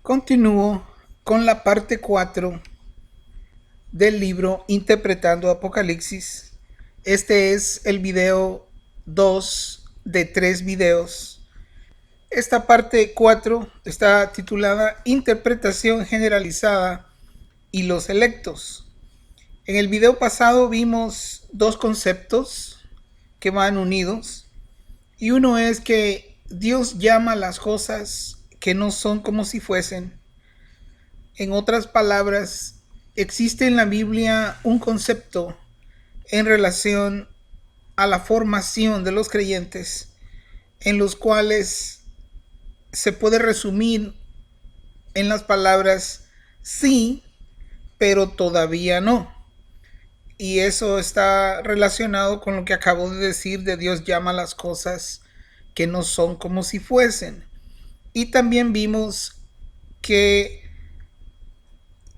Continúo con la parte 4 del libro Interpretando Apocalipsis. Este es el video 2 de 3 videos. Esta parte 4 está titulada Interpretación generalizada y los electos. En el video pasado vimos dos conceptos que van unidos, y uno es que Dios llama las cosas que no son como si fuesen. En otras palabras, existe en la Biblia un concepto en relación a la formación de los creyentes, en los cuales se puede resumir en las palabras sí, pero todavía no. Y eso está relacionado con lo que acabo de decir de Dios llama las cosas que no son como si fuesen. Y también vimos que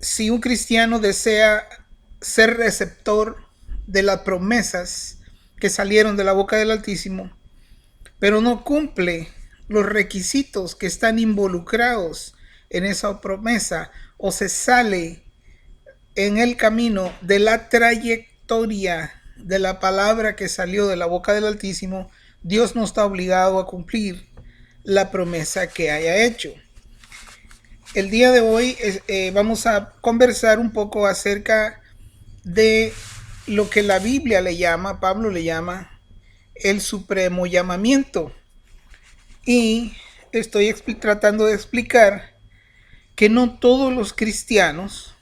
si un cristiano desea ser receptor de las promesas que salieron de la boca del Altísimo, pero no cumple los requisitos que están involucrados en esa promesa, o se sale en el camino de la trayectoria de la palabra que salió de la boca del Altísimo, Dios no está obligado a cumplir la promesa que haya hecho. El día de hoy vamos a conversar un poco acerca de lo que la Biblia le llama, Pablo le llama, el supremo llamamiento. Y estoy tratando de explicar que no todos los cristianos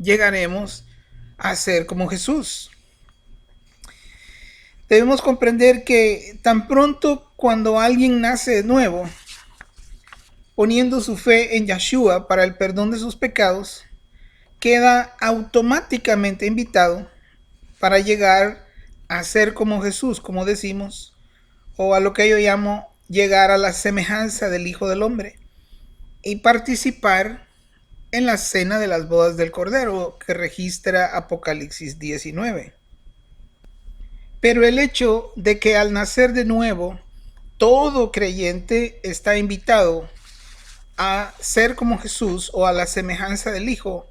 llegaremos a ser como Jesús. Debemos comprender que tan pronto cuando alguien nace de nuevo, poniendo su fe en Yeshua para el perdón de sus pecados, queda automáticamente invitado para llegar a ser como Jesús, como decimos, o a lo que yo llamo llegar a la semejanza del Hijo del Hombre y participar en la cena de las bodas del Cordero que registra Apocalipsis 19. Pero el hecho de que al nacer de nuevo todo creyente está invitado a ser como Jesús o a la semejanza del Hijo,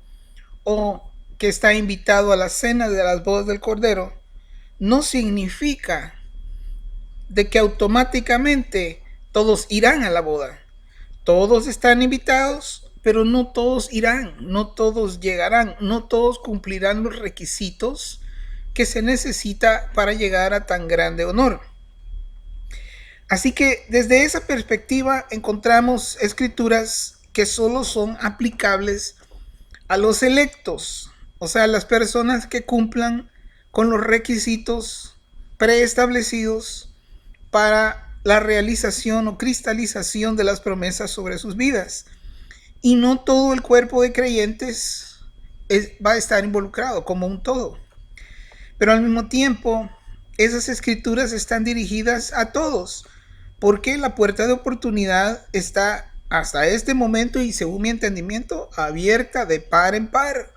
o que está invitado a la cena de las bodas del Cordero, no significa de que automáticamente todos irán a la boda. Todos están invitados, pero no todos irán, no todos llegarán, no todos cumplirán los requisitos que se necesita para llegar a tan grande honor. Así que desde esa perspectiva encontramos escrituras que solo son aplicables a los electos, o sea, las personas que cumplan con los requisitos preestablecidos para la realización o cristalización de las promesas sobre sus vidas. Y no todo el cuerpo de creyentes va a estar involucrado como un todo. Pero al mismo tiempo, esas escrituras están dirigidas a todos, porque la puerta de oportunidad está hasta este momento, y según mi entendimiento, abierta de par en par,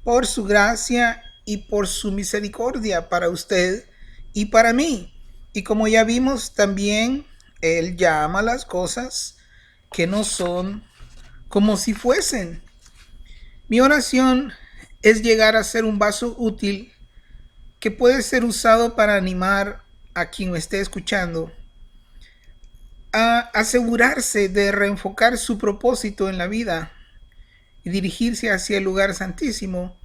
por su gracia y por su misericordia para usted y para mí. Y como ya vimos, también Él llama las cosas que no son como si fuesen. Mi oración es llegar a ser un vaso útil que puede ser usado para animar a quien me esté escuchando a asegurarse de reenfocar su propósito en la vida y dirigirse hacia el lugar santísimo,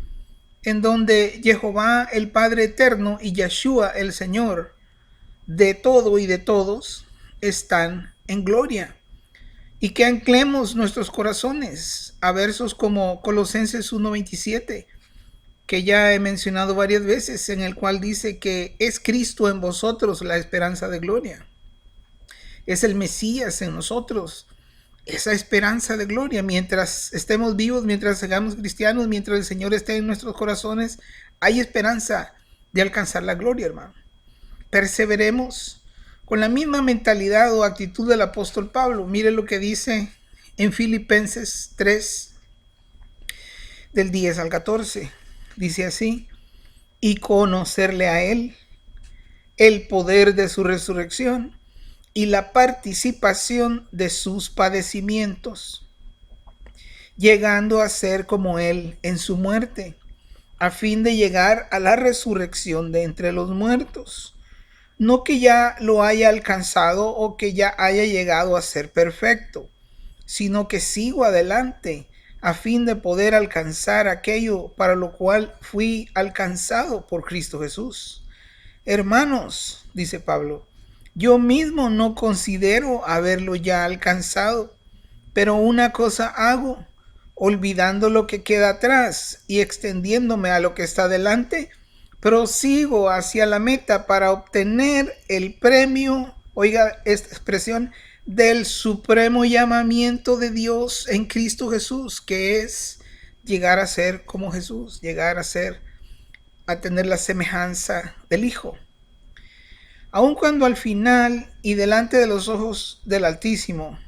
en donde Jehová el Padre Eterno y Yeshua el Señor de todo y de todos están en gloria. Y que anclemos nuestros corazones a versos como Colosenses 1:27, que ya he mencionado varias veces, en el cual dice que es Cristo en vosotros la esperanza de gloria. Es el Mesías en nosotros, esa esperanza de gloria. Mientras estemos vivos, mientras seamos cristianos, mientras el Señor esté en nuestros corazones, hay esperanza de alcanzar la gloria, hermano. Perseveremos con la misma mentalidad o actitud del apóstol Pablo. Mire lo que dice en Filipenses 3, del 10 al 14. Dice así: y conocerle a Él, el poder de su resurrección y la participación de sus padecimientos, llegando a ser como Él en su muerte, a fin de llegar a la resurrección de entre los muertos. No que ya lo haya alcanzado o que ya haya llegado a ser perfecto, sino que sigo adelante a fin de poder alcanzar aquello para lo cual fui alcanzado por Cristo Jesús. Hermanos, dice Pablo, yo mismo no considero haberlo ya alcanzado, pero una cosa hago, olvidando lo que queda atrás y extendiéndome a lo que está delante, prosigo hacia la meta para obtener el premio, oiga esta expresión, del supremo llamamiento de Dios en Cristo Jesús, que es llegar a ser como Jesús, a tener la semejanza del Hijo. Aun cuando al final y delante de los ojos del Altísimo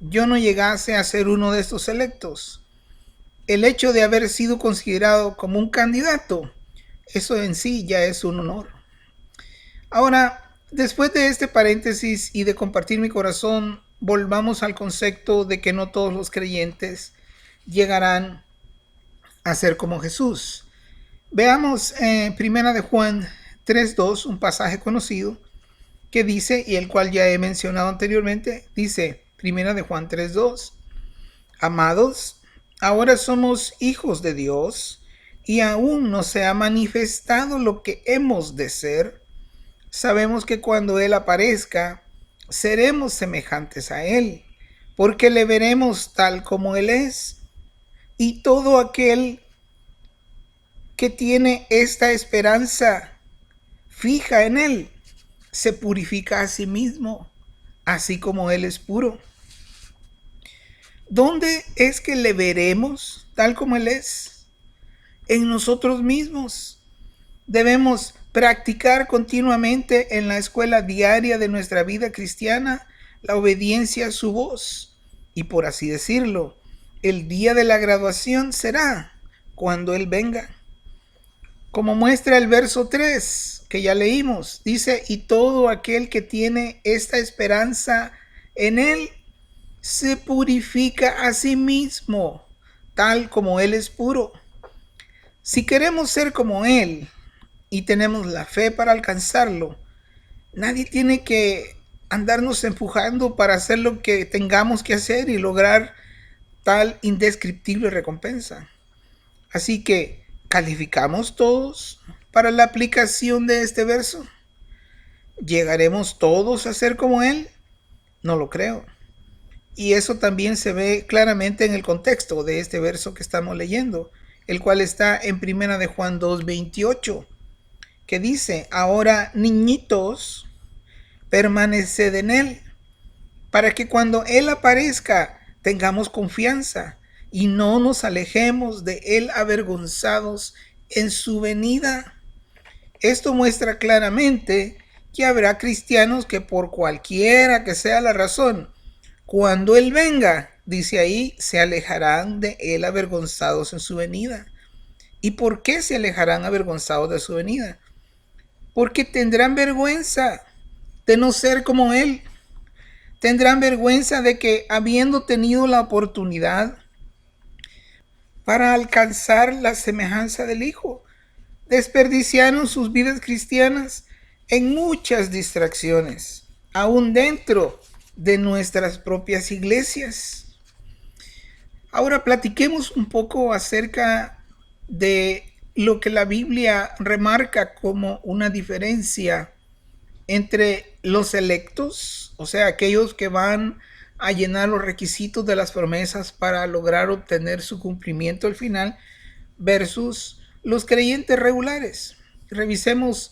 yo no llegase a ser uno de estos electos, el hecho de haber sido considerado como un candidato, eso en sí ya es un honor. Ahora, después de este paréntesis y de compartir mi corazón, volvamos al concepto de que no todos los creyentes llegarán a ser como Jesús. Veamos Primera de Juan 3:2, un pasaje conocido que dice, y el cual ya he mencionado anteriormente, dice Primera de Juan 3:2, amados, ahora somos hijos de Dios y aún no se ha manifestado lo que hemos de ser. Sabemos que cuando Él aparezca, seremos semejantes a Él, porque le veremos tal como Él es. Y todo aquel que tiene esta esperanza fija en Él, se purifica a sí mismo, así como Él es puro. ¿Dónde es que le veremos tal como Él es? En nosotros mismos. Debemos practicar continuamente en la escuela diaria de nuestra vida cristiana la obediencia a su voz. Y por así decirlo, el día de la graduación será cuando Él venga. Como muestra el verso 3 que ya leímos, dice, y todo aquel que tiene esta esperanza en Él se purifica a sí mismo, tal como Él es puro. Si queremos ser como Él y tenemos la fe para alcanzarlo, nadie tiene que andarnos empujando para hacer lo que tengamos que hacer y lograr tal indescriptible recompensa. Así que, ¿calificamos todos para la aplicación de este verso? ¿Llegaremos todos a ser como Él? No lo creo. Y eso también se ve claramente en el contexto de este verso que estamos leyendo, el cual está en Primera de Juan 2:28, que dice, ahora niñitos, permaneced en Él, para que cuando Él aparezca tengamos confianza y no nos alejemos de Él avergonzados en su venida. Esto muestra claramente que habrá cristianos que por cualquiera que sea la razón, cuando Él venga, dice ahí, se alejarán de Él avergonzados en su venida. ¿Y por qué se alejarán avergonzados de su venida? Porque tendrán vergüenza de no ser como Él. Tendrán vergüenza de que, habiendo tenido la oportunidad para alcanzar la semejanza del Hijo, desperdiciaron sus vidas cristianas en muchas distracciones, aún dentro de nuestras propias iglesias. Ahora platiquemos un poco acerca de lo que la Biblia remarca como una diferencia entre los electos, o sea, aquellos que van a llenar los requisitos de las promesas para lograr obtener su cumplimiento al final, versus los creyentes regulares. Revisemos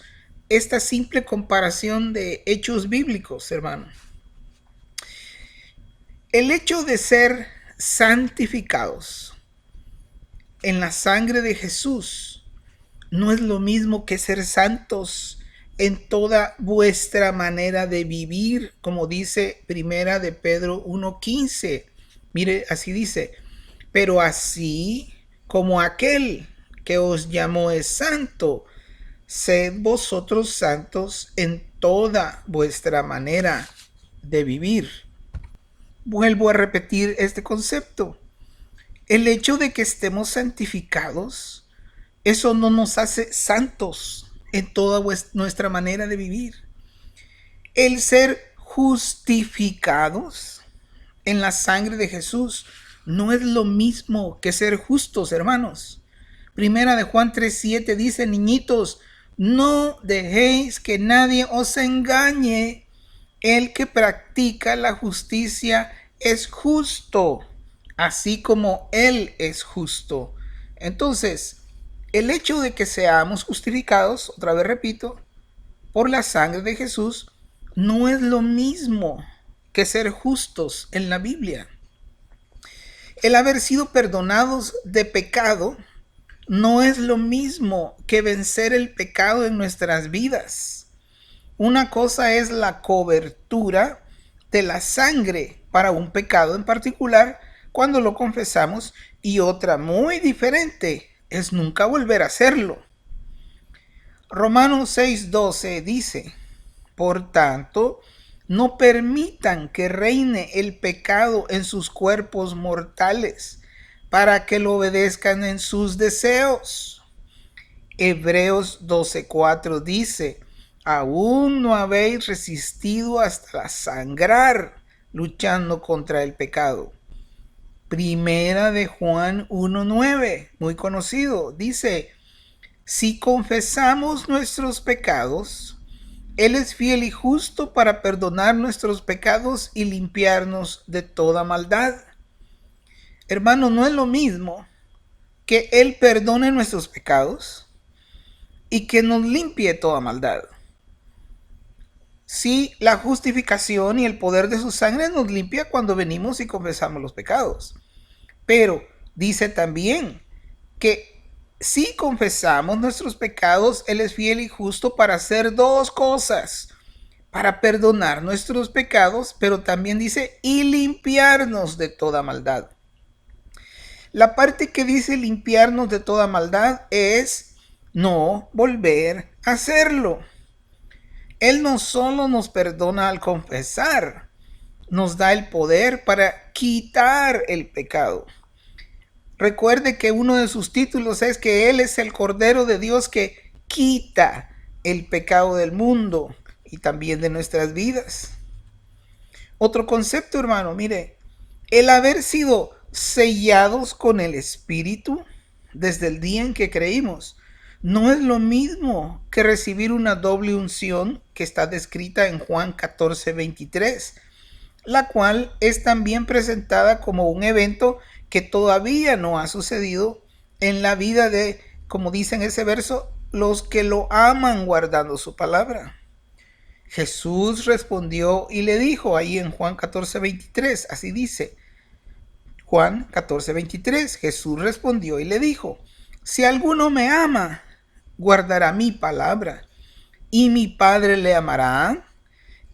esta simple comparación de hechos bíblicos, hermano. El hecho de ser santificados en la sangre de Jesús no es lo mismo que ser santos en toda vuestra manera de vivir, como dice Primera de Pedro 1:15. Mire, así dice, pero así como aquel que os llamó es santo, sed vosotros santos en toda vuestra manera de vivir. Vuelvo a repetir este concepto. El hecho de que estemos santificados, eso no nos hace santos en toda nuestra manera de vivir. El ser justificados en la sangre de Jesús no es lo mismo que ser justos, hermanos. Primera de Juan 3:7 dice: niñitos, no dejéis que nadie os engañe. El que practica la justicia es justo, así como Él es justo. Entonces, el hecho de que seamos justificados, otra vez repito, por la sangre de Jesús, no es lo mismo que ser justos en la Biblia. El haber sido perdonados de pecado no es lo mismo que vencer el pecado en nuestras vidas. Una cosa es la cobertura de la sangre para un pecado en particular cuando lo confesamos, y otra muy diferente es nunca volver a hacerlo. Romanos 6:12 dice: por tanto, no permitan que reine el pecado en sus cuerpos mortales, para que lo obedezcan en sus deseos. Hebreos 12:4 dice: aún no habéis resistido hasta sangrar, luchando contra el pecado. Primera de Juan 1:9, muy conocido, dice: si confesamos nuestros pecados, Él es fiel y justo para perdonar nuestros pecados y limpiarnos de toda maldad. Hermano, no es lo mismo que Él perdone nuestros pecados y que nos limpie de toda maldad. Sí, la justificación y el poder de su sangre nos limpia cuando venimos y confesamos los pecados. Pero dice también que si confesamos nuestros pecados, Él es fiel y justo para hacer dos cosas: para perdonar nuestros pecados, pero también dice, y limpiarnos de toda maldad. La parte que dice limpiarnos de toda maldad es no volver a hacerlo. Él no solo nos perdona al confesar, nos da el poder para quitar el pecado. Recuerde que uno de sus títulos es que Él es el Cordero de Dios que quita el pecado del mundo y también de nuestras vidas. Otro concepto, hermano, mire, el haber sido sellados con el Espíritu desde el día en que creímos no es lo mismo que recibir una doble unción que está descrita en Juan 14:23, la cual es también presentada como un evento que todavía no ha sucedido en la vida de, como dice en ese verso, los que lo aman guardando su palabra. Jesús respondió y le dijo ahí en Juan 14:23, así dice, Juan 14:23, Jesús respondió y le dijo: si alguno me ama, guardará mi palabra, y mi Padre le amará,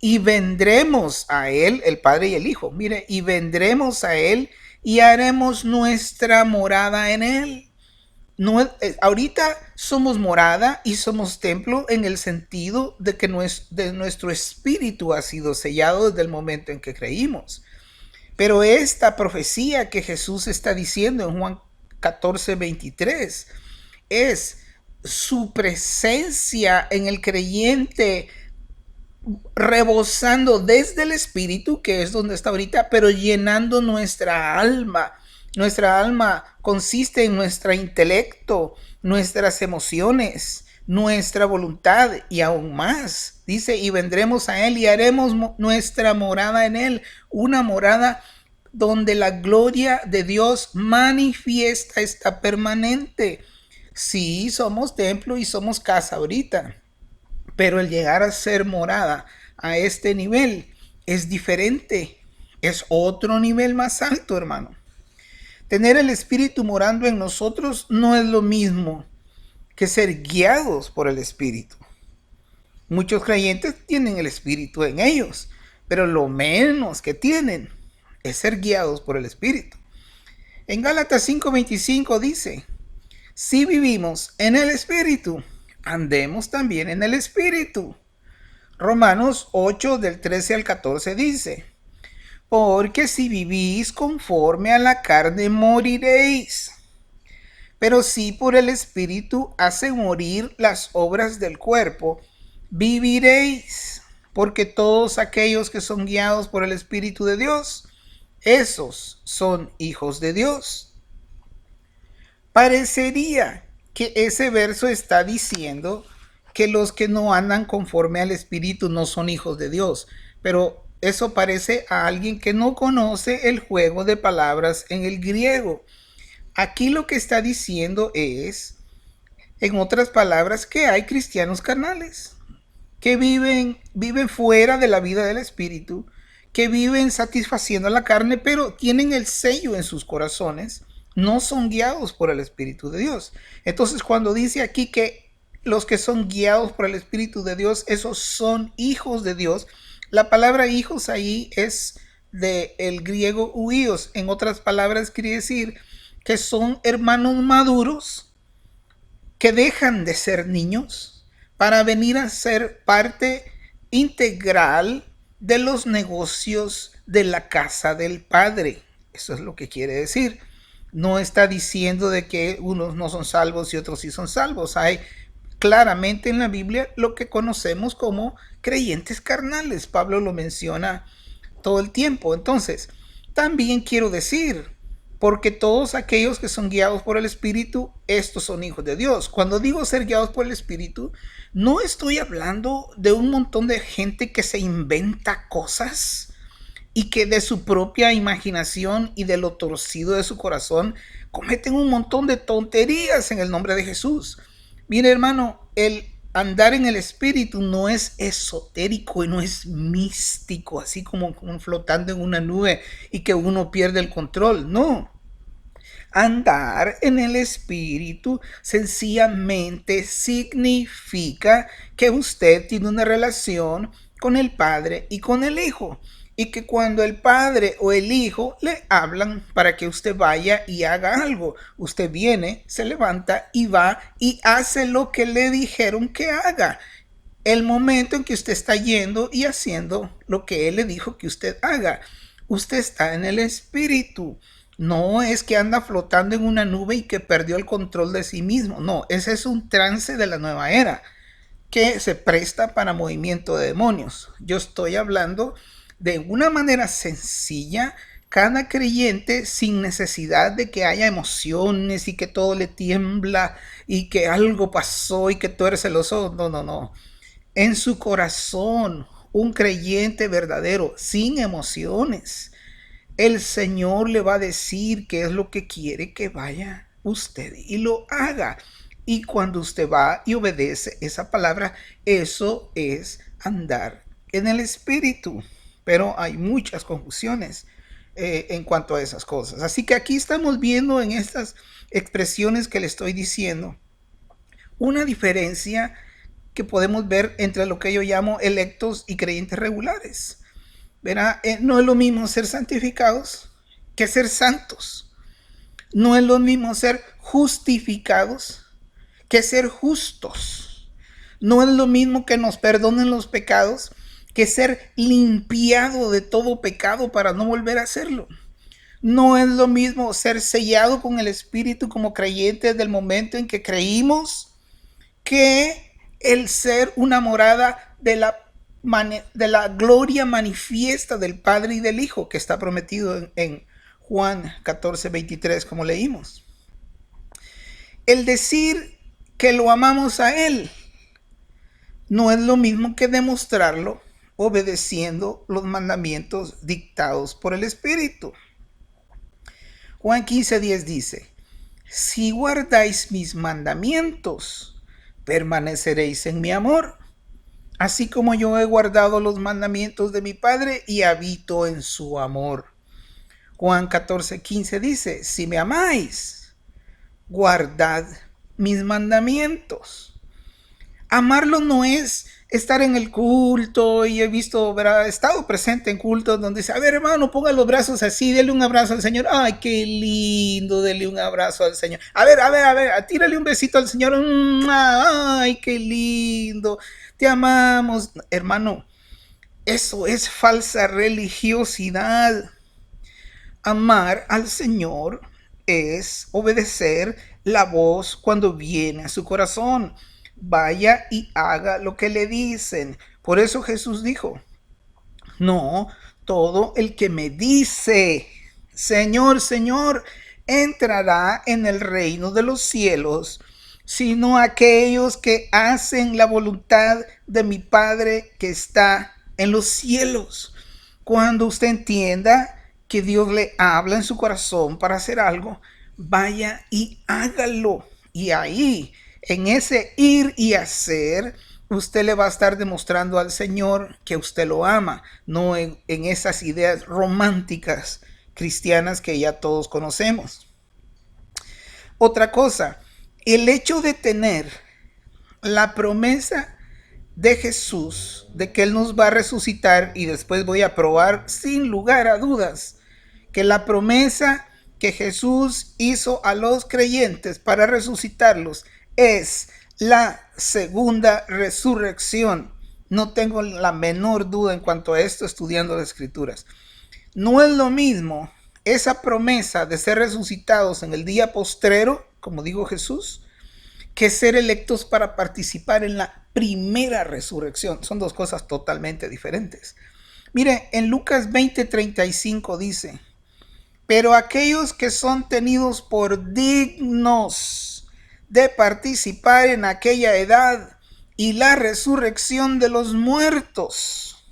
y vendremos a él, el Padre y el Hijo, mire, y vendremos a él y haremos nuestra morada en él. No, ahorita somos morada y somos templo en el sentido de que nuestro espíritu ha sido sellado desde el momento en que creímos. Pero esta profecía que Jesús está diciendo en Juan 14:23 es su presencia en el creyente rebosando desde el espíritu, que es donde está ahorita, pero llenando nuestra alma. Nuestra alma consiste en nuestro intelecto, nuestras emociones, nuestra voluntad y aún más. Dice, y vendremos a Él y haremos nuestra morada en Él, una morada donde la gloria de Dios manifiesta está permanente. Sí, somos templo y somos casa ahorita, pero el llegar a ser morada a este nivel es diferente, es otro nivel más alto, hermano. Tener el Espíritu morando en nosotros no es lo mismo que ser guiados por el Espíritu. Muchos creyentes tienen el Espíritu en ellos, pero lo menos que tienen es ser guiados por el Espíritu. En Gálatas 5:25 dice, si vivimos en el Espíritu, andemos también en el Espíritu. Romanos 8 del 13 al 14 dice, Porque si vivís conforme a la carne, moriréis. Pero si por el Espíritu hace morir las obras del cuerpo, viviréis. Porque todos aquellos que son guiados por el Espíritu de Dios, esos son hijos de Dios. Parecería que ese verso está diciendo que los que no andan conforme al Espíritu no son hijos de Dios, pero eso parece a alguien que no conoce el juego de palabras en el griego. Aquí lo que está diciendo es, en otras palabras, que hay cristianos carnales, que viven fuera de la vida del Espíritu, que viven satisfaciendo la carne, pero tienen el sello en sus corazones, no son guiados por el Espíritu de Dios. Entonces, cuando dice aquí que los que son guiados por el Espíritu de Dios, esos son hijos de Dios, la palabra hijos ahí es del griego huíos. En otras palabras, quiere decir que son hermanos maduros que dejan de ser niños para venir a ser parte integral de los negocios de la casa del Padre. Eso es lo que quiere decir. No está diciendo de que unos no son salvos y otros sí son salvos. Hay claramente en la Biblia lo que conocemos como creyentes carnales. Pablo lo menciona todo el tiempo. Entonces, también quiero decir, porque todos aquellos que son guiados por el Espíritu, estos son hijos de Dios. Cuando digo ser guiados por el Espíritu, no estoy hablando de un montón de gente que se inventa cosas y que de su propia imaginación y de lo torcido de su corazón cometen un montón de tonterías en el nombre de Jesús. Mire, hermano, el andar en el Espíritu no es esotérico y no es místico, así como flotando en una nube y que uno pierde el control. No. Andar en el Espíritu sencillamente significa que usted tiene una relación con el Padre y con el Hijo. Y que cuando el Padre o el Hijo le hablan para que usted vaya y haga algo, usted viene, se levanta y va y hace lo que le dijeron que haga. El momento en que usted está yendo y haciendo lo que Él le dijo que usted haga, usted está en el Espíritu. No es que anda flotando en una nube y que perdió el control de sí mismo. No, ese es un trance de la nueva era que se presta para movimiento de demonios. Yo estoy hablando de una manera sencilla, cada creyente sin necesidad de que haya emociones y que todo le tiembla y que algo pasó y que tuerce los ojos. No, no, no. En su corazón, un creyente verdadero, sin emociones, el Señor le va a decir qué es lo que quiere que vaya usted y lo haga. Y cuando usted va y obedece esa palabra, eso es andar en el Espíritu. Pero hay muchas confusiones en cuanto a esas cosas. Así que aquí estamos viendo en estas expresiones que le estoy diciendo una diferencia que podemos ver entre lo que yo llamo electos y creyentes regulares. ¿Verá? No es lo mismo ser santificados que ser santos. No es lo mismo ser justificados que ser justos. No es lo mismo que nos perdonen los pecados que ser limpiado de todo pecado para no volver a hacerlo. No es lo mismo ser sellado con el Espíritu como creyentes del momento en que creímos que el ser una morada de la gloria manifiesta del Padre y del Hijo que está prometido en Juan 14:23, como leímos. El decir que lo amamos a Él no es lo mismo que demostrarlo obedeciendo los mandamientos dictados por el Espíritu. Juan 15:10 dice: si guardáis mis mandamientos, permaneceréis en mi amor, así como yo he guardado los mandamientos de mi Padre y habito en su amor. Juan 14:15 dice: si me amáis, guardad mis mandamientos. Amarlo no es estar en el culto, y he visto, he estado presente en cultos donde dice: a ver, hermano, ponga los brazos así, dele un abrazo al Señor. Ay, qué lindo, dele un abrazo al Señor. A ver, tírale un besito al Señor. Ay, qué lindo, te amamos. Hermano, Eso es falsa religiosidad. Amar al Señor es obedecer la voz cuando viene a su corazón. Vaya y haga lo que le dicen. Por eso Jesús dijo, no, todo el que me dice, Señor, Señor, entrará en el reino de los cielos, sino aquellos que hacen la voluntad de mi Padre que está en los cielos. Cuando usted entienda que Dios le habla en su corazón para hacer algo, vaya y hágalo. Y ahí, en ese ir y hacer, usted le va a estar demostrando al Señor que usted lo ama, no en esas ideas románticas cristianas que ya todos conocemos. Otra cosa, el hecho de tener la promesa de Jesús, de que Él nos va a resucitar, y después voy a probar sin lugar a dudas que la promesa que Jesús hizo a los creyentes para resucitarlos es la segunda resurrección. No tengo la menor duda en cuanto a esto estudiando las Escrituras. No es lo mismo esa promesa de ser resucitados en el día postrero, como dijo Jesús, que ser electos para participar en la primera resurrección. Son dos cosas totalmente diferentes. Mire, en Lucas 20:35 dice, pero aquellos que son tenidos por dignos de participar en aquella edad y la resurrección de los muertos.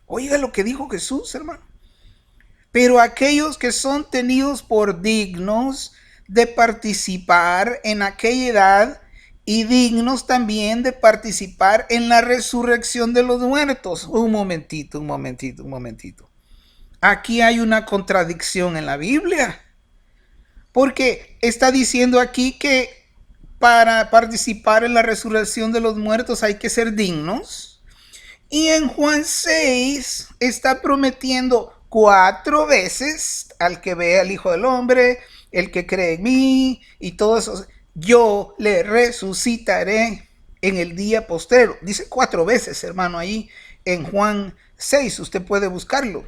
Oiga lo que dijo Jesús, hermano. Pero aquellos que son tenidos por dignos de participar en aquella edad y dignos también de participar en la resurrección de los muertos. Un momentito. Aquí hay una contradicción en la Biblia, porque está diciendo aquí que para participar en la resurrección de los muertos hay que ser dignos. Y en Juan 6 está prometiendo 4 veces al que vea al Hijo del Hombre, el que cree en mí y todo eso, yo le resucitaré en el día postrero. Dice 4 veces, hermano, ahí en Juan 6, usted puede buscarlo.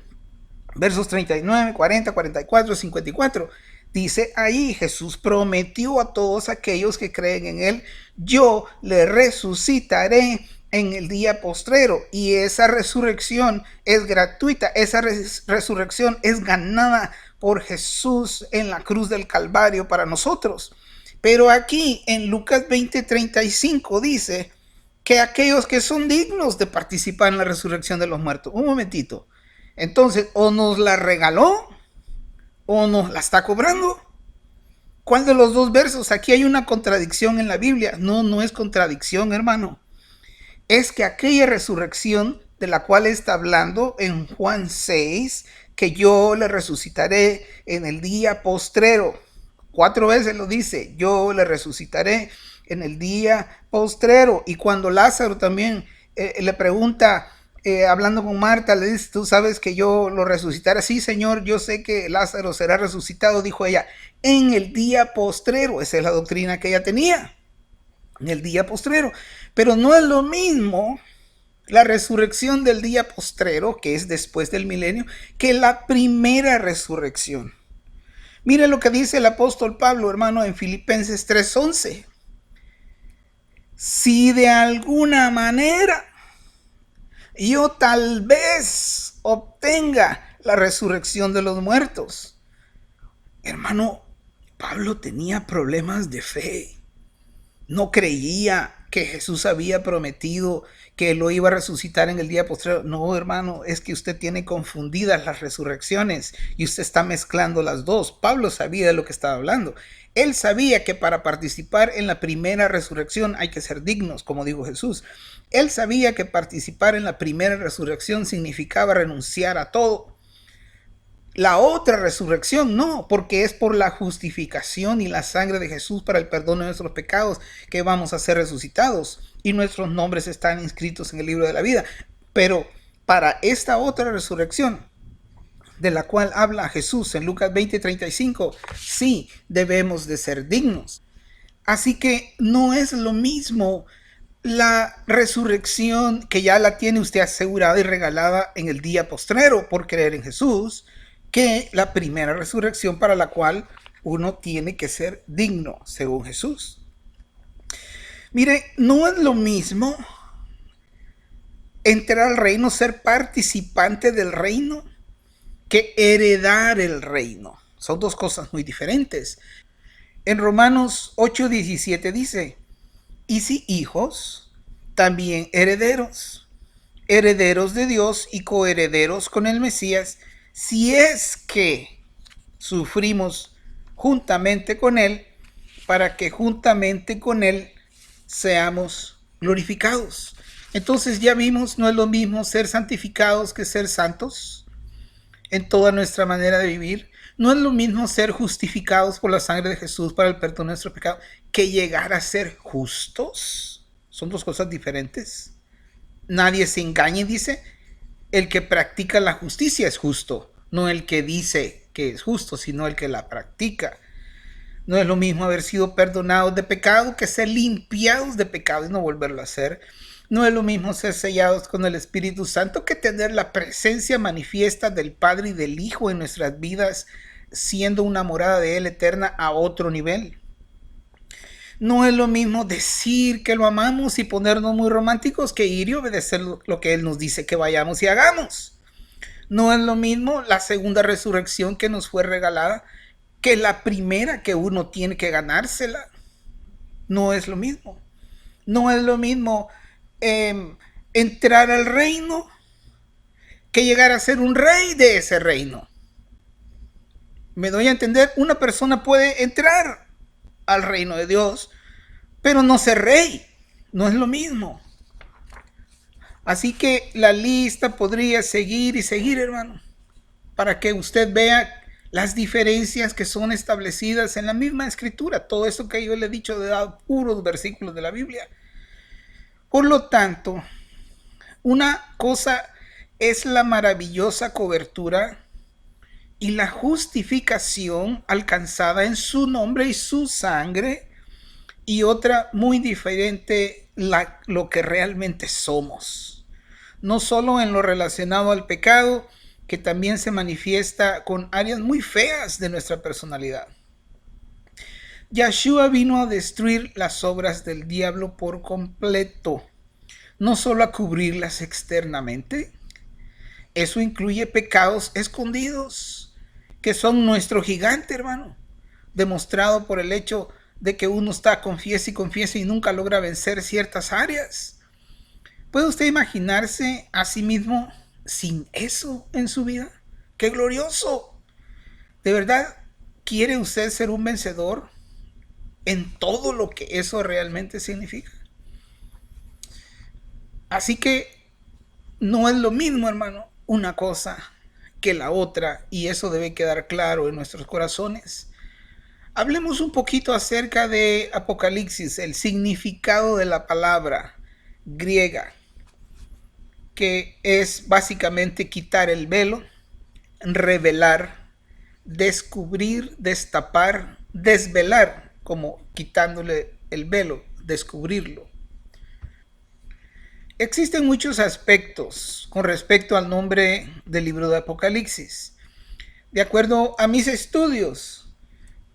Versos 39, 40, 44, 54. Dice ahí, Jesús prometió a todos aquellos que creen en Él, yo le resucitaré en el día postrero. Y esa resurrección es gratuita, esa resurrección es ganada por Jesús en la cruz del Calvario para nosotros. Pero aquí en Lucas 20:35 dice que aquellos que son dignos de participar en la resurrección de los muertos. Un momentito. Entonces, o nos la regaló o nos la está cobrando. ¿Cuál de los dos versos? Aquí hay una contradicción en la Biblia. No, no es contradicción, hermano. Es que aquella resurrección de la cual está hablando en Juan 6, que yo le resucitaré en el día postrero. 4 veces lo dice, yo le resucitaré en el día postrero. Y cuando Lázaro también le pregunta, hablando con Marta, le dice, tú sabes que yo lo resucitaré. Sí, Señor, yo sé que Lázaro será resucitado, dijo ella, en el día postrero. Esa es la doctrina que ella tenía, en el día postrero. Pero no es lo mismo la resurrección del día postrero, que es después del milenio, que la primera resurrección. Mire lo que dice el apóstol Pablo, hermano, en Filipenses 3:11. Si de alguna manera yo tal vez obtenga la resurrección de los muertos. Hermano, Pablo tenía problemas de fe. No creía que Jesús había prometido que lo iba a resucitar en el día postrero. No, hermano, es que usted tiene confundidas las resurrecciones y usted está mezclando las dos. Pablo sabía de lo que estaba hablando. Él sabía que para participar en la primera resurrección hay que ser dignos, como dijo Jesús. Él sabía que participar en la primera resurrección significaba renunciar a todo. La otra resurrección no, porque es por la justificación y la sangre de Jesús para el perdón de nuestros pecados que vamos a ser resucitados y nuestros nombres están inscritos en el libro de la vida. Pero para esta otra resurrección de la cual habla Jesús en Lucas 20:35, sí debemos de ser dignos. Así que no es lo mismo la resurrección que ya la tiene usted asegurada y regalada en el día postrero por creer en Jesús, que la primera resurrección para la cual uno tiene que ser digno, según Jesús. Mire, no es lo mismo entrar al reino, ser participante del reino, que heredar el reino. Son dos cosas muy diferentes. En Romanos 8:17 dice, y si hijos, también herederos, herederos de Dios y coherederos con el Mesías, si es que sufrimos juntamente con Él, para que juntamente con Él seamos glorificados. Entonces ya vimos, no es lo mismo ser santificados que ser santos en toda nuestra manera de vivir. No es lo mismo ser justificados por la sangre de Jesús para el perdón de nuestro pecado que llegar a ser justos. Son dos cosas diferentes. Nadie se engañe, dice, el que practica la justicia es justo, no el que dice que es justo, sino el que la practica. No es lo mismo haber sido perdonados de pecado que ser limpiados de pecado y no volverlo a hacer. No es lo mismo ser sellados con el Espíritu Santo que tener la presencia manifiesta del Padre y del Hijo en nuestras vidas, siendo una morada de Él eterna a otro nivel. No es lo mismo decir que lo amamos y ponernos muy románticos que ir y obedecer lo que Él nos dice que vayamos y hagamos. No es lo mismo la segunda resurrección que nos fue regalada que la primera que uno tiene que ganársela. No es lo mismo. No es lo mismo entrar al reino que llegar a ser un rey de ese reino. Me doy a entender, una persona puede entrar al reino de Dios, pero no ser rey. No es lo mismo. Así que la lista podría seguir y seguir, hermano, para que usted vea las diferencias que son establecidas en la misma escritura. Todo esto que yo le he dicho de puros versículos de la Biblia. Por lo tanto, una cosa es la maravillosa cobertura y la justificación alcanzada en su nombre y su sangre, y otra muy diferente, lo que realmente somos. No solo en lo relacionado al pecado, que también se manifiesta con áreas muy feas de nuestra personalidad. Yeshua vino a destruir las obras del diablo por completo, no solo a cubrirlas externamente. Eso incluye pecados escondidos, que son nuestro gigante, hermano, demostrado por el hecho de que uno está confiesa y nunca logra vencer ciertas áreas. ¿Puede usted imaginarse a sí mismo sin eso en su vida? ¡Qué glorioso! ¿De verdad quiere usted ser un vencedor en todo lo que eso realmente significa? Así que no es lo mismo, hermano, una cosa que la otra, y eso debe quedar claro en nuestros corazones. Hablemos un poquito acerca de Apocalipsis, el significado de la palabra griega, que es básicamente quitar el velo, revelar, descubrir, destapar, desvelar, como quitándole el velo, descubrirlo. Existen muchos aspectos con respecto al nombre del libro de Apocalipsis. De acuerdo a mis estudios,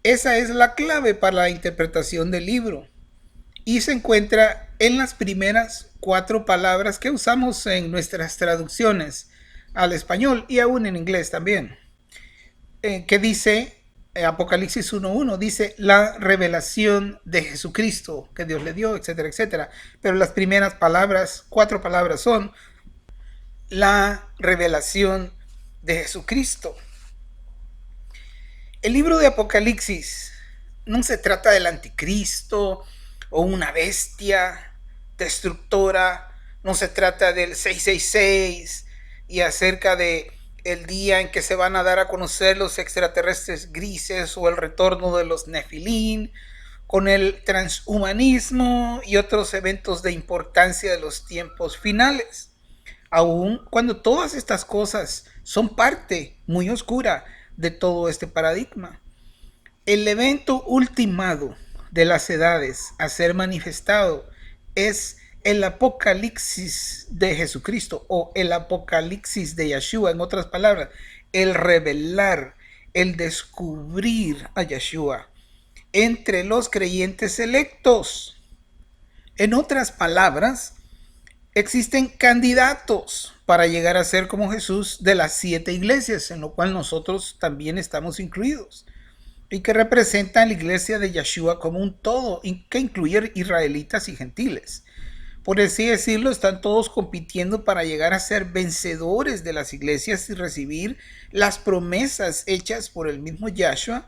esa es la clave para la interpretación del libro y se encuentra en las primeras 4 palabras que usamos en nuestras traducciones al español y aún en inglés también, que dice Apocalipsis 1:1, dice la revelación de Jesucristo que Dios le dio, etcétera, etcétera. Pero las primeras palabras, 4 palabras son la revelación de Jesucristo. El libro de Apocalipsis no se trata del anticristo o una bestia destructora, no se trata del 666 y acerca de el día en que se van a dar a conocer los extraterrestres grises o el retorno de los Nefilín, con el transhumanismo y otros eventos de importancia de los tiempos finales. Aun cuando todas estas cosas son parte muy oscura de todo este paradigma. El evento ultimado de las edades a ser manifestado es el apocalipsis de Jesucristo o el apocalipsis de Yeshua, en otras palabras, el revelar, el descubrir a Yeshua entre los creyentes electos. En otras palabras, existen candidatos para llegar a ser como Jesús de las 7 iglesias, en lo cual nosotros también estamos incluidos, y que representan la iglesia de Yeshua como un todo, que incluye israelitas y gentiles. Por así decirlo, están todos compitiendo para llegar a ser vencedores de las iglesias y recibir las promesas hechas por el mismo Yahshua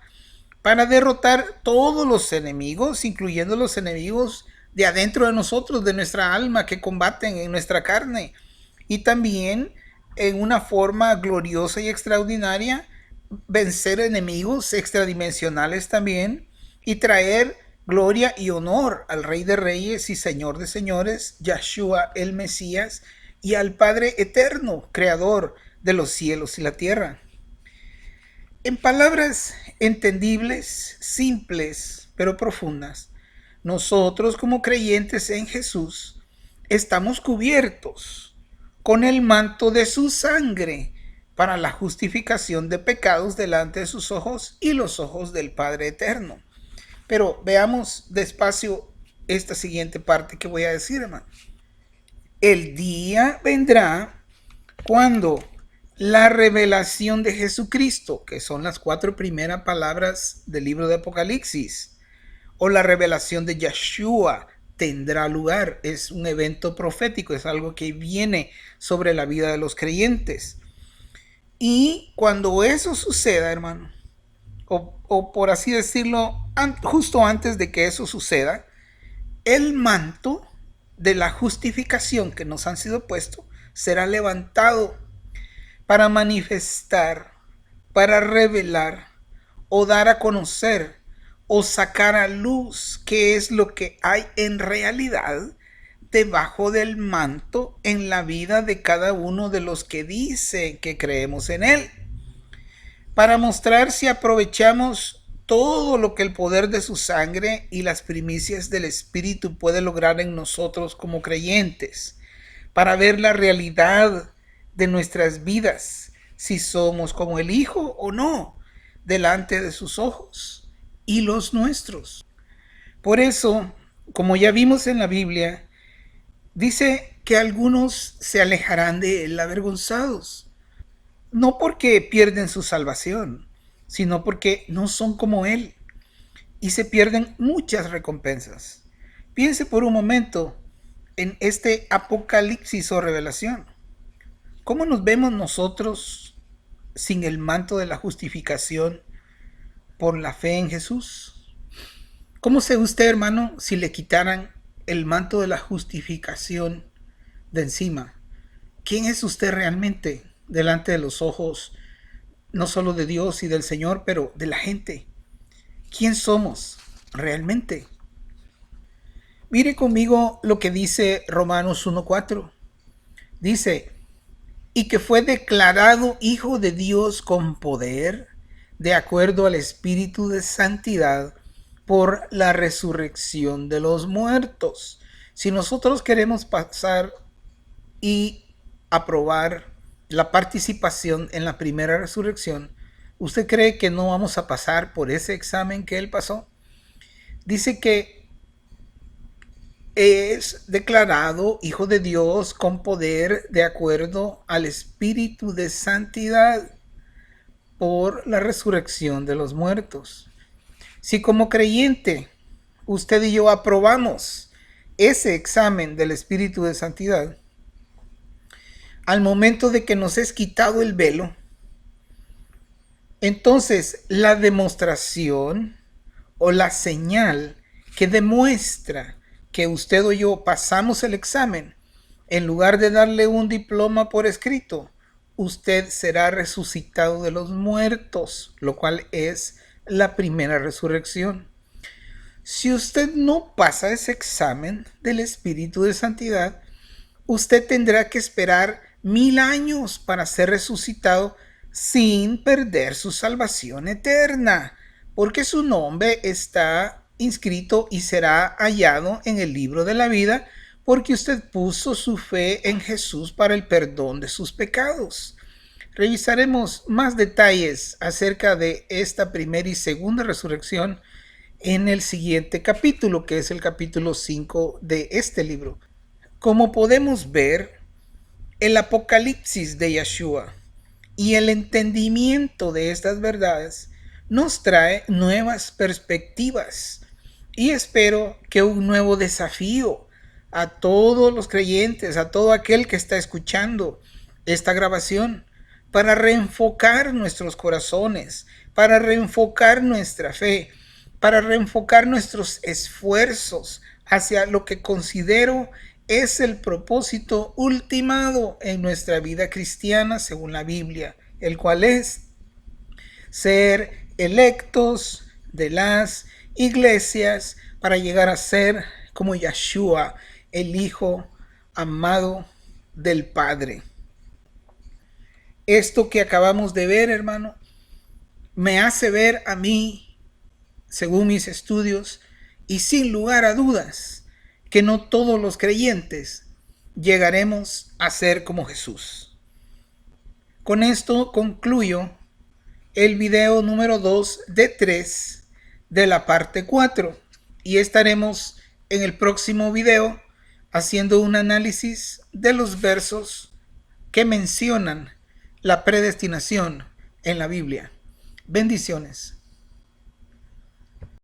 para derrotar todos los enemigos, incluyendo los enemigos de adentro de nosotros, de nuestra alma, que combaten en nuestra carne, y también en una forma gloriosa y extraordinaria vencer enemigos extradimensionales también, y traer gloria y honor al Rey de Reyes y Señor de Señores, Yeshua el Mesías, y al Padre eterno, creador de los cielos y la tierra. En palabras entendibles, simples, pero profundas, nosotros como creyentes en Jesús estamos cubiertos con el manto de su sangre para la justificación de pecados delante de sus ojos y los ojos del Padre eterno. Pero veamos despacio esta siguiente parte que voy a decir, hermano. El día vendrá cuando la revelación de Jesucristo, que son las 4 primeras palabras del libro de Apocalipsis, o la revelación de Yeshua, tendrá lugar. Es un evento profético, es algo que viene sobre la vida de los creyentes. Y cuando eso suceda, hermano, o por así decirlo, justo antes de que eso suceda, el manto de la justificación que nos han sido puesto será levantado para manifestar, para revelar o dar a conocer o sacar a luz qué es lo que hay en realidad debajo del manto en la vida de cada uno de los que dicen que creemos en él, para mostrar si aprovechamos todo lo que el poder de su sangre y las primicias del Espíritu puede lograr en nosotros como creyentes, para ver la realidad de nuestras vidas, si somos como el Hijo o no, delante de sus ojos y los nuestros. Por eso, como ya vimos en la Biblia, dice que algunos se alejarán de él avergonzados, no porque pierden su salvación, sino porque no son como él y se pierden muchas recompensas. Piense por un momento en este apocalipsis o revelación. ¿Cómo nos vemos nosotros sin el manto de la justificación por la fe en Jesús? ¿Cómo se ve usted, hermano, si le quitaran el manto de la justificación de encima? ¿Quién es usted realmente delante de los ojos, no solo de Dios y del Señor, pero de la gente? ¿Quién somos realmente? Mire conmigo lo que dice Romanos 1:4. Dice, y que fue declarado Hijo de Dios con poder, de acuerdo al Espíritu de Santidad, por la resurrección de los muertos. Si nosotros queremos pasar y aprobar la participación en la primera resurrección, ¿usted cree que no vamos a pasar por ese examen que él pasó? Dice que es declarado Hijo de Dios con poder de acuerdo al Espíritu de Santidad por la resurrección de los muertos. Si como creyente usted y yo aprobamos ese examen del Espíritu de Santidad, al momento de que nos es quitado el velo, entonces la demostración o la señal que demuestra que usted o yo pasamos el examen, en lugar de darle un diploma por escrito, usted será resucitado de los muertos, lo cual es la primera resurrección. Si usted no pasa ese examen del Espíritu de Santidad, usted tendrá que esperar 1000 años para ser resucitado sin perder su salvación eterna, porque su nombre está inscrito y será hallado en el libro de la vida porque usted puso su fe en Jesús para el perdón de sus pecados. Revisaremos más detalles acerca de esta primera y segunda resurrección en el siguiente capítulo, que es el capítulo 5 de este libro. Como podemos ver, el apocalipsis de Yeshua y el entendimiento de estas verdades nos trae nuevas perspectivas y espero que un nuevo desafío a todos los creyentes, a todo aquel que está escuchando esta grabación, para reenfocar nuestros corazones, para reenfocar nuestra fe, para reenfocar nuestros esfuerzos hacia lo que considero es el propósito ultimado en nuestra vida cristiana según la Biblia, el cual es ser electos de las iglesias para llegar a ser como Yeshua, el Hijo amado del Padre. Esto que acabamos de ver, hermano, me hace ver a mí, según mis estudios, y sin lugar a dudas, que no todos los creyentes llegaremos a ser como Jesús. Con esto concluyo el video número 2 de 3 de la parte 4 y estaremos en el próximo video haciendo un análisis de los versos que mencionan la predestinación en la Biblia. Bendiciones.